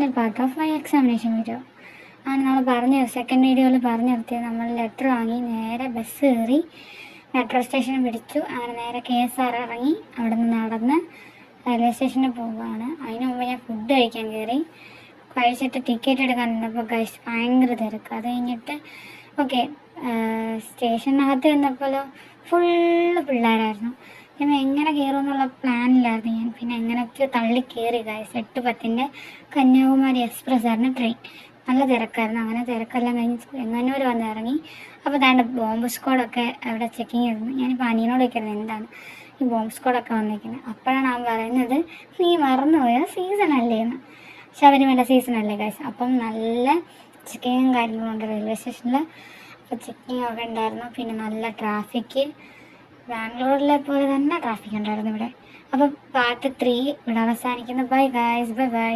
Normal part of my examination video ആണ്. നമ്മൾ second വീഡിയോയിൽ പറഞ്ഞു നിർത്തിയത്. നമ്മൾ ലെറ്റർ വാങ്ങി നേരെ ബസ് കയറി മെട്രോ സ്റ്റേഷൻ പിടിച്ചു. അങ്ങനെ നേരെ KSR ഇറങ്ങി അവിടെ നിന്ന് നടന്ന് റെയിൽവേ സ്റ്റേഷനിൽ പോവുകയാണ്. അതിന് മുമ്പ് ഞാൻ ഫുഡ് കഴിക്കാൻ കയറി. കഴിച്ചിട്ട് ടിക്കറ്റ് എടുക്കാൻ നിന്നപ്പോൾ ഭയങ്കര തിരക്ക്. അത് കഴിഞ്ഞിട്ട് ഓക്കെ സ്റ്റേഷനകത്ത് നിന്നപ്പോൾ ഫുള്ള് പിള്ളേരായിരുന്നു. പിന്നെ എങ്ങനെ കയറുമെന്നുള്ള പ്ലാനിലായിരുന്നു ഞാൻ. പിന്നെ എങ്ങനെയൊക്കെ തള്ളി കയറി 8:10 കന്യാകുമാരി എക്സ്പ്രസ് ആയിരുന്നു ട്രെയിൻ. നല്ല തിരക്കായിരുന്നു. അങ്ങനെ തിരക്കെല്ലാം കഴിഞ്ഞ് എങ്ങനൂർ വന്ന് ഇറങ്ങി. അപ്പോൾ താണ്ട് ബോംബ് സ്ക്വാഡൊക്കെ അവിടെ ചെക്കിങ് ആയിരുന്നു. ഞാനിപ്പോൾ അനിയനോട് വയ്ക്കുന്നത് എന്താണ് ഈ ബോംബ് സ്ക്വാഡൊക്കെ വന്നിരിക്കുന്നത്. അപ്പോഴാണ് അവൻ പറയുന്നത് നീ മറന്നുപോയ സീസൺ അല്ലേ എന്ന്. ശബരിമല സീസണല്ലേ ഗൈസ്. അപ്പം നല്ല ചെക്കിങ്ങും കാര്യങ്ങളുണ്ട് റെയിൽവേ സ്റ്റേഷനിൽ. അപ്പോൾ ചെക്കിങ് ഒക്കെ ഉണ്ടായിരുന്നു. പിന്നെ നല്ല ട്രാഫിക്ക്, ബാംഗ്ലൂരിലെ പോലെ തന്നെ ട്രാഫിക് ഉണ്ടായിരുന്നു ഇവിടെ. അപ്പോൾ പാർട്ട് 3 ഇവിടെ അവസാനിക്കുന്നു. Bye guys, bye bye.